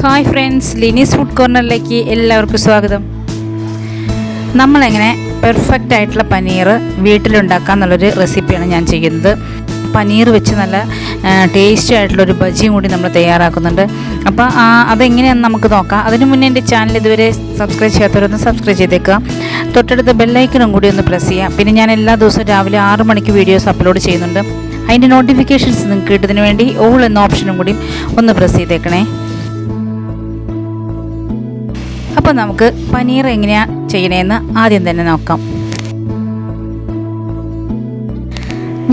Hi friends, ലിനീസ് food കോർണറിലേക്ക് എല്ലാവർക്കും സ്വാഗതം. നമ്മളെങ്ങനെ പെർഫെക്റ്റ് ആയിട്ടുള്ള പനീർ വീട്ടിലുണ്ടാക്കാമെന്നുള്ളൊരു റെസിപ്പിയാണ് ഞാൻ ചെയ്യുന്നത്. പനീർ വെച്ച് നല്ല ടേസ്റ്റി ആയിട്ടുള്ളൊരു ബജിയും കൂടി നമ്മൾ തയ്യാറാക്കുന്നുണ്ട്. അപ്പോൾ അതെങ്ങനെയാണെന്ന് നമുക്ക് നോക്കാം. അതിന് മുന്നേ എൻ്റെ ചാനൽ ഇതുവരെ സബ്സ്ക്രൈബ് ചെയ്യാത്തവരൊന്ന് സബ്സ്ക്രൈബ് ചെയ്തേക്കുക. തൊട്ടടുത്ത ബെല്ലൈക്കനും കൂടി ഒന്ന് പ്രസ് ചെയ്യുക. പിന്നെ ഞാൻ എല്ലാ ദിവസവും രാവിലെ 6 മണിക്ക് വീഡിയോസ് അപ്ലോഡ് ചെയ്യുന്നുണ്ട്. അതിൻ്റെ നോട്ടിഫിക്കേഷൻസ് നിങ്ങൾക്ക് കിട്ടുന്നതിന് വേണ്ടി ഓൾ എന്ന ഓപ്ഷനും കൂടി ഒന്ന് പ്രസ് ചെയ്തേക്കണേ. അപ്പോൾ നമുക്ക് പനീർ എങ്ങനെയാണ് ചെയ്യണതെന്ന് ആദ്യം തന്നെ നോക്കാം.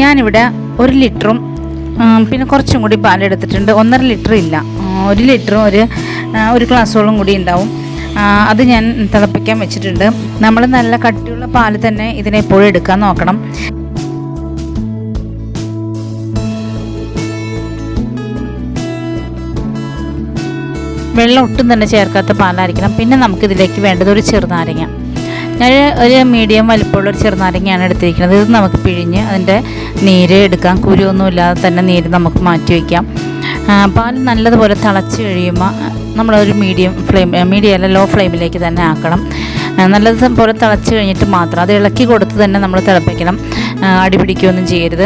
ഞാനിവിടെ 1 ലിറ്ററും പിന്നെ കുറച്ചും കൂടി പാലെടുത്തിട്ടുണ്ട്. 1.5 ലിറ്റർ ഇല്ല, 1 ലിറ്ററും ഒരു ഗ്ലാസ്സോളം കൂടി ഉണ്ടാവും. അത് ഞാൻ തിളപ്പിക്കാൻ വെച്ചിട്ടുണ്ട്. നമ്മൾ നല്ല കട്ടിയുള്ള പാൽ തന്നെ ഇതിനെപ്പോഴും എടുക്കാൻ നോക്കണം. വെള്ളം ഒട്ടും തന്നെ ചേർക്കാത്ത പാലായിരിക്കണം. പിന്നെ നമുക്കിതിലേക്ക് വേണ്ടത് ഒരു ചെറുനാരങ്ങ. ഞാൻ ഒരു മീഡിയം വലിപ്പമുള്ള ഒരു ചെറുനാരങ്ങയാണ് എടുത്തിരിക്കുന്നത്. ഇത് നമുക്ക് പിഴിഞ്ഞ് അതിൻ്റെ നീര് എടുക്കാം. കുരുവൊന്നുമില്ലാതെ തന്നെ നീര് നമുക്ക് മാറ്റി വയ്ക്കാം. പാൽ നല്ലതുപോലെ തിളച്ച് കഴിയുമ്പോൾ നമ്മളൊരു ലോ ഫ്ലെയിമിലേക്ക് തന്നെ ആക്കണം. നല്ലതുപോലെ തിളച്ച് കഴിഞ്ഞിട്ട് മാത്രം അത് ഇളക്കി കൊടുത്ത് തന്നെ നമ്മൾ തിളപ്പിക്കണം. അടിപിടിക്കുകയൊന്നും ചെയ്യരുത്.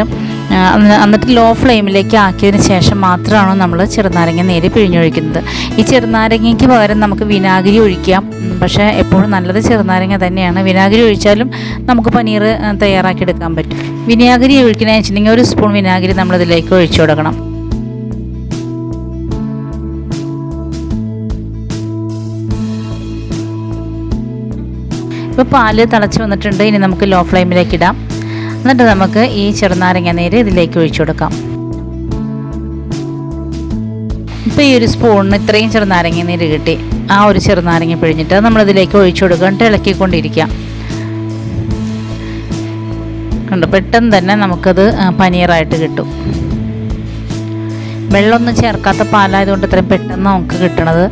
എന്നിട്ട് ലോ ഫ്ലെയിമിലേക്ക് ആക്കിയതിന് ശേഷം മാത്രമാണ് നമ്മൾ ചെറുനാരങ്ങ നീര് പിഴിഞ്ഞൊഴിക്കുന്നത്. ഈ ചെറുനാരങ്ങയ്ക്ക് പകരം നമുക്ക് വിനാഗിരി ഒഴിക്കാം. പക്ഷേ എപ്പോഴും നല്ലത് ചെറുനാരങ്ങ തന്നെയാണ്. വിനാഗിരി ഒഴിച്ചാലും നമുക്ക് പനീർ തയ്യാറാക്കിയെടുക്കാൻ പറ്റും. വിനാഗിരി ഒഴിക്കണമെന്ന് വെച്ചിട്ടുണ്ടെങ്കിൽ 1 സ്പൂൺ വിനാഗിരി നമ്മളിതിലേക്ക് ഒഴിച്ചു കൊടുക്കണം. ഇപ്പോൾ പാല് തിളച്ച് വന്നിട്ടുണ്ട്. ഇനി നമുക്ക് ലോ ഫ്ലെയിമിലേക്ക് ഇടാം. എന്നിട്ട് നമുക്ക് ഈ ചെറുനാരങ്ങ നീര് ഇതിലേക്ക് ഒഴിച്ചു കൊടുക്കാം. ഇപ്പോൾ ഈ ഒരു സ്പൂണിന് ഇത്രയും ചെറുനാരങ്ങ നീര് കിട്ടി. ആ ഒരു ചെറുനാരങ്ങ പിഴിഞ്ഞിട്ട് നമ്മളിതിലേക്ക് ഒഴിച്ചു കൊടുക്കുക. എന്നിട്ട് ഇളക്കിക്കൊണ്ടിരിക്കുക. കണ്ടു, പെട്ടെന്ന് തന്നെ നമുക്കത് പനീറായിട്ട് കിട്ടും. വെള്ളമൊന്നും ചേർക്കാത്ത പാലായതുകൊണ്ട് ഇത്രയും പെട്ടെന്ന് നമുക്ക് കിട്ടണത്.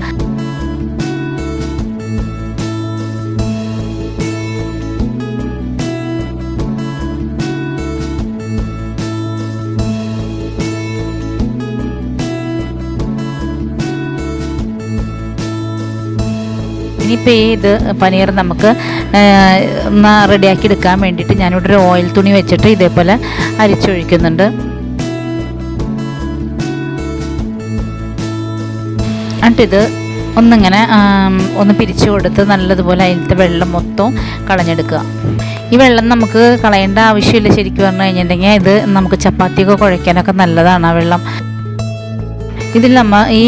ഇനിയിപ്പോൾ ഇത് പനീർ നമുക്ക് റെഡിയാക്കി എടുക്കാൻ വേണ്ടിയിട്ട് ഞാനിവിടെ ഒരു ഓയിൽ തുണി വെച്ചിട്ട് ഇതേപോലെ അരിച്ചൊഴിക്കുന്നുണ്ട്. എന്നിട്ടിത് ഒന്ന് പിരിച്ചു കൊടുത്ത് നല്ലതുപോലെ അതിലത്തെ വെള്ളം മൊത്തം കളഞ്ഞെടുക്കുക. ഈ വെള്ളം നമുക്ക് കളയേണ്ട ആവശ്യമില്ല. ശരിക്കും പറഞ്ഞു കഴിഞ്ഞിട്ടുണ്ടെങ്കിൽ ഇത് നമുക്ക് ചപ്പാത്തിയൊക്കെ കുഴയ്ക്കാനൊക്കെ നല്ലതാണ് ആ വെള്ളം. ഇതിൽ നമ്മൾ ഈ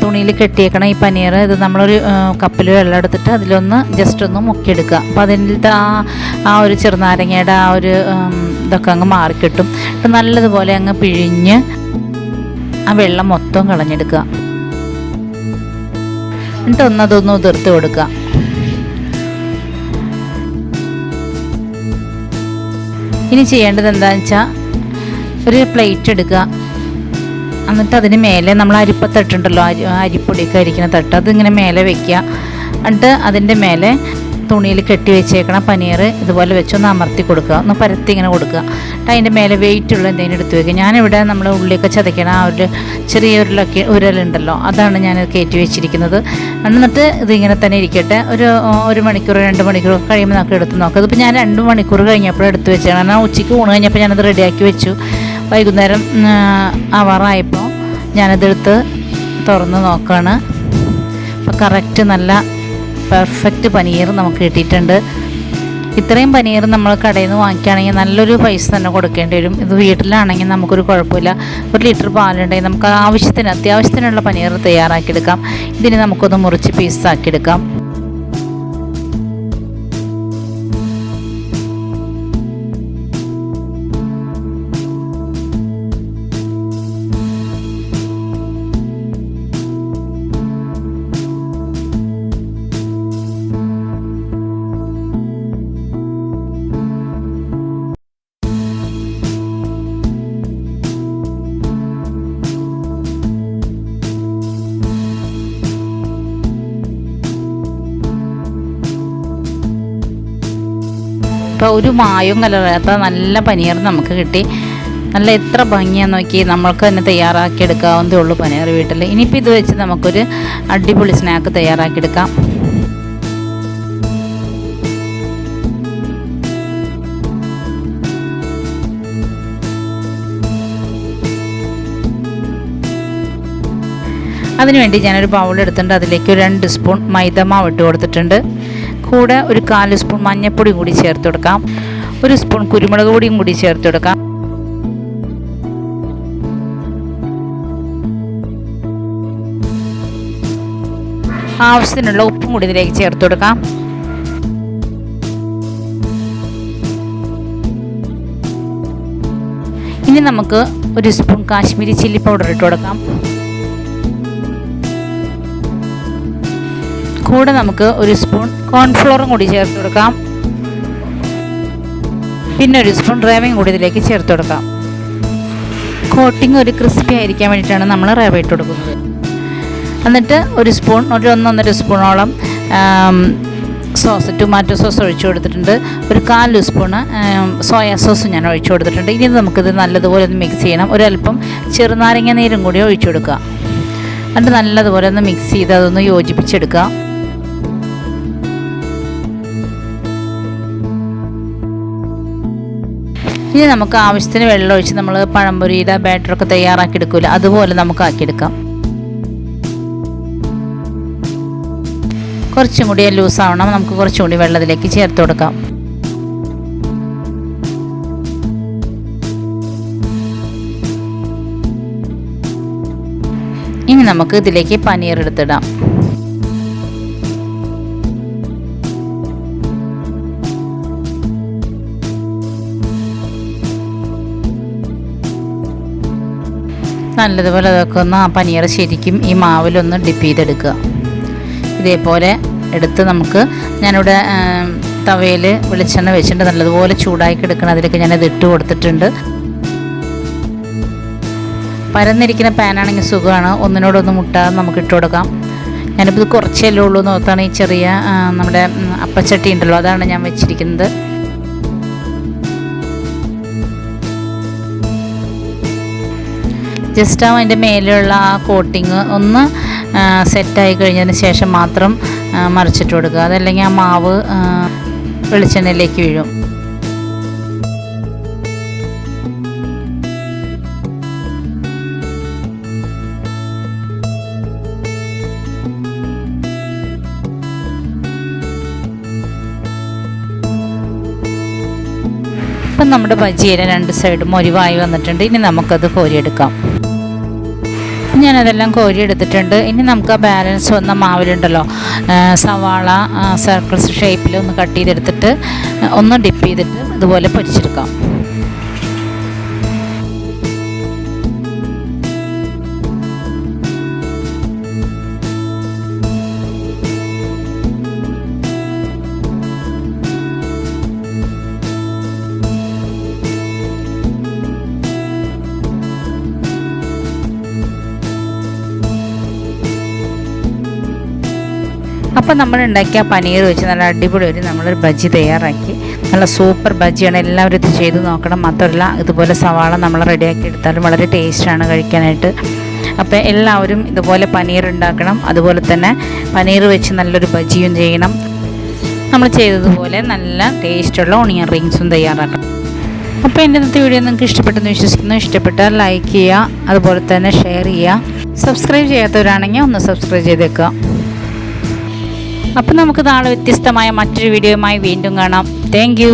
തുണിയിൽ കെട്ടിയേക്കണം ഈ പനീർ. ഇത് നമ്മളൊരു കപ്പിൽ വെള്ളം എടുത്തിട്ട് അതിലൊന്ന് ജസ്റ്റ് ഒന്ന് മുക്കിയെടുക്കുക. അപ്പോൾ അതിൻ്റെ ആ ഒരു ചെറുനാരങ്ങയുടെ ആ ഒരു ഇതൊക്കെ അങ്ങ് മാറിക്കിട്ടും. അപ്പം നല്ലതുപോലെ അങ്ങ് പിഴിഞ്ഞ് ആ വെള്ളം മൊത്തം കളഞ്ഞെടുക്കുക. എന്നിട്ട് അതൊന്ന് ഉതിർത്ത് കൊടുക്കുക. ഇനി ചെയ്യേണ്ടത് എന്താണെന്ന് വെച്ചാൽ ഒരു പ്ലേറ്റ് എടുക്കുക. എന്നിട്ട് അതിന് മേലെ നമ്മൾ അരിപ്പത്തട്ടുണ്ടല്ലോ, അരിപ്പൊടിയൊക്കെ അരിക്കുന്ന തട്ട്, അതിങ്ങനെ മേലെ വയ്ക്കുക. എന്നിട്ട് അതിൻ്റെ മേലെ തുണിയിൽ കെട്ടി വെച്ചേക്കണം പനീർ ഇതുപോലെ വെച്ചൊന്ന് അമർത്തി കൊടുക്കുക. ഒന്ന് പരത്തി ഇങ്ങനെ കൊടുക്കുക. എന്നിട്ട് അതിൻ്റെ മേലെ വെയിറ്റുള്ള എന്തെങ്കിലും എടുത്ത് വയ്ക്കുക. ഞാനിവിടെ നമ്മൾ ഉള്ളിയൊക്കെ ചതയ്ക്കണം ആ ഒരു ചെറിയ ഉരലുണ്ടല്ലോ, അതാണ് ഞാൻ കയറ്റി വെച്ചിരിക്കുന്നത്. എന്നിട്ട് ഇതിങ്ങനെ തന്നെ ഇരിക്കട്ടെ. ഒരു മണിക്കൂർ 2 മണിക്കൂർ കഴിയുമ്പോൾ നമുക്ക് എടുത്ത് നോക്കാം. ഇതിപ്പോൾ ഞാൻ 2 മണിക്കൂർ കഴിഞ്ഞപ്പോൾ എടുത്ത് വെച്ചാണ്. കാരണം ഉച്ചയ്ക്ക് ഊണ് കഴിഞ്ഞപ്പോൾ ഞാനത് റെഡിയാക്കി വെച്ചു. വൈകുന്നേരം ആവാറായപ്പോൾ ഞാനതെടുത്ത് തുറന്ന് നോക്കുകയാണ്. അപ്പോൾ കറക്റ്റ് നല്ല പെർഫെക്റ്റ് പനീർ നമുക്ക് കിട്ടിയിട്ടുണ്ട്. ഇത്രയും പനീർ നമ്മൾ കടയിൽ നിന്ന് വാങ്ങിക്കുകയാണെങ്കിൽ നല്ലൊരു പൈസ തന്നെ കൊടുക്കേണ്ടി വരും. ഇത് വീട്ടിലാണെങ്കിൽ നമുക്കൊരു കുഴപ്പമില്ല. 1 ലിറ്റർ പാലുണ്ടെങ്കിൽ നമുക്ക് അത്യാവശ്യത്തിനുള്ള പനീർ തയ്യാറാക്കിയെടുക്കാം. ഇതിന് നമുക്കൊന്ന് മുറിച്ച് പീസാക്കിയെടുക്കാം. ഇപ്പോൾ ഒരു മായവും കലരാത്ത നല്ല പനീർ നമുക്ക് കിട്ടി. നല്ല എത്ര ഭംഗിയാന്ന് നോക്കി നമ്മൾക്ക് തന്നെ തയ്യാറാക്കിയെടുക്കാവുന്നതേ ഉള്ളൂ പനീർ വീട്ടിൽ. ഇനിയിപ്പോൾ ഇത് വെച്ച് നമുക്കൊരു അടിപൊളി സ്നാക്ക് തയ്യാറാക്കിയെടുക്കാം. അതിനുവേണ്ടി ഞാനൊരു ബൗൾ എടുത്തിട്ടുണ്ട്. അതിലേക്ക് 2 സ്പൂൺ മൈദമാവ് ഇട്ട് കൊടുത്തിട്ടുണ്ട്. കൂടെ ഒരു 1/4 സ്പൂൺ മഞ്ഞൾപ്പൊടി കൂടി ചേർത്ത് കൊടുക്കാം. 1 സ്പൂൺ കുരുമുളക് പൊടിയും കൂടി ചേർത്ത് കൊടുക്കാം. ആവശ്യത്തിനുള്ള ഉപ്പും കൂടി ഇതിലേക്ക് ചേർത്ത് കൊടുക്കാം. ഇനി നമുക്ക് 1 സ്പൂൺ കാശ്മീരി ചില്ലി പൗഡർ ഇട്ട് കൊടുക്കാം. കൂടെ നമുക്ക് 1 സ്പൂൺ കോൺഫ്ലോറും കൂടി ചേർത്ത് കൊടുക്കാം. പിന്നെ 1 സ്പൂൺ റവയും കൂടി ഇതിലേക്ക് ചേർത്ത് കൊടുക്കാം. കോട്ടിങ് ഒരു ക്രിസ്പി ആയിരിക്കാൻ വേണ്ടിയിട്ടാണ് നമ്മൾ റവ ഇട്ട് കൊടുക്കുന്നത്. എന്നിട്ട് 1 സ്പൂൺ 1-1.5 സ്പൂണോളം ടൊമാറ്റോ സോസ് ഒഴിച്ചു കൊടുത്തിട്ടുണ്ട്. ഒരു 1/4 സ്പൂണ് സോയാ സോസ് ഞാൻ ഒഴിച്ചു കൊടുത്തിട്ടുണ്ട്. ഇനി നമുക്കിത് നല്ലതുപോലെ ഒന്ന് മിക്സ് ചെയ്യണം. ഒരല്പം ചെറുനാരങ്ങ നീരും കൂടി ഒഴിച്ചു കൊടുക്കുക. എന്നിട്ട് നല്ലതുപോലെ ഒന്ന് മിക്സ് ചെയ്ത് അതൊന്ന് യോജിപ്പിച്ചെടുക്കുക. ഇനി നമുക്ക് ആവശ്യത്തിന് വെള്ളം ഒഴിച്ച് നമ്മൾ പഴംപൊരിയുടെ ബാറ്ററൊക്കെ തയ്യാറാക്കി എടുക്കില്ല, അതുപോലെ നമുക്ക് ആക്കിയെടുക്കാം. കുറച്ചും കൂടി ലൂസാവണം. നമുക്ക് കുറച്ചും കൂടി വെള്ളത്തിലേക്ക് ചേർത്ത് കൊടുക്കാം. ഇനി നമുക്ക് ഇതിലേക്ക് പനീർ എടുത്തിടാം. നല്ലതുപോലെ അതൊക്കെ ഒന്ന് ആ പനീർ ശരിക്കും ഈ മാവിലൊന്ന് ഡിപ്പ് ചെയ്തെടുക്കുക. ഇതേപോലെ എടുത്ത് നമുക്ക് ഞാനിവിടെ തവയിൽ വെളിച്ചെണ്ണ വെച്ചിട്ട് നല്ലതുപോലെ ചൂടാക്കി എടുക്കണം. അതിലേക്ക് ഞാനത് ഇട്ട് കൊടുത്തിട്ടുണ്ട്. പരന്നിരിക്കുന്ന പാനാണെങ്കിൽ സുഖമാണ്, ഒന്നിനോടൊന്ന് മുട്ടാതെ നമുക്ക് ഇട്ട് കൊടുക്കാം. ഞാനിപ്പോൾ ഇത് കുറച്ചല്ലേ ഉള്ളൂ എന്ന് ഓർത്താണ് ഈ ചെറിയ നമ്മുടെ അപ്പച്ചട്ടി ഉണ്ടല്ലോ, അതാണ് ഞാൻ വെച്ചിരിക്കുന്നത്. ജസ്റ്റ് അതിൻ്റെ മേലെയുള്ള ആ കോട്ടിങ് ഒന്ന് സെറ്റായി കഴിഞ്ഞതിന് ശേഷം മാത്രം മറിച്ചിട്ട് കൊടുക്കുക. അതല്ലെങ്കിൽ ആ മാവ് വെളിച്ചെണ്ണയിലേക്ക് വീഴും. ഇപ്പം നമ്മുടെ ബജിയുടെ 2 സൈഡും ഒരിവായി വന്നിട്ടുണ്ട്. ഇനി നമുക്കത് കോരിയെടുക്കാം. ഞാനതെല്ലാം കോരി എടുത്തിട്ടുണ്ട്. ഇനി നമുക്ക് ആ ബാലൻസ് വന്ന മാവിലുണ്ടല്ലോ സവാള സർക്കിൾസ് ഷേപ്പിൽ ഒന്ന് കട്ട് ചെയ്തെടുത്തിട്ട് ഒന്ന് ഡിപ്പ് ചെയ്തിട്ട് ഇതുപോലെ പൊരിച്ചെടുക്കാം. അപ്പം നമ്മൾ ഉണ്ടാക്കിയ പനീർ വെച്ച് നല്ല അടിപൊളി ഒരു നമ്മളൊരു ബജി തയ്യാറാക്കി. നല്ല സൂപ്പർ ബജിയാണ്. എല്ലാവരും ഇത് ചെയ്ത് നോക്കണം. മാത്രമല്ല ഇതുപോലെ സവാള നമ്മൾ റെഡിയാക്കി എടുത്താലും വളരെ ടേസ്റ്റാണ് കഴിക്കാനായിട്ട്. അപ്പോൾ എല്ലാവരും ഇതുപോലെ പനീർ ഉണ്ടാക്കണം. അതുപോലെ തന്നെ പനീർ വെച്ച് നല്ലൊരു ബജിയും ചെയ്യണം. നമ്മൾ ചെയ്തതുപോലെ നല്ല ടേസ്റ്റുള്ള ഓണിയൻ റിങ്സും തയ്യാറാക്കണം. അപ്പോൾ എൻ്റെ ഇന്നത്തെ വീഡിയോ നിങ്ങൾക്ക് ഇഷ്ടപ്പെട്ടെന്ന് വിശ്വസിക്കുന്നു. ഇഷ്ടപ്പെട്ടാൽ ലൈക്ക് ചെയ്യുക, അതുപോലെ തന്നെ ഷെയർ ചെയ്യുക. സബ്സ്ക്രൈബ് ചെയ്യാത്തവരാണെങ്കിൽ ഒന്ന് സബ്സ്ക്രൈബ് ചെയ്തേക്കുക. അപ്പം നമുക്ക് നാളെ വ്യത്യസ്തമായ മറ്റൊരു വീഡിയോയുമായി വീണ്ടും കാണാം. Thank you.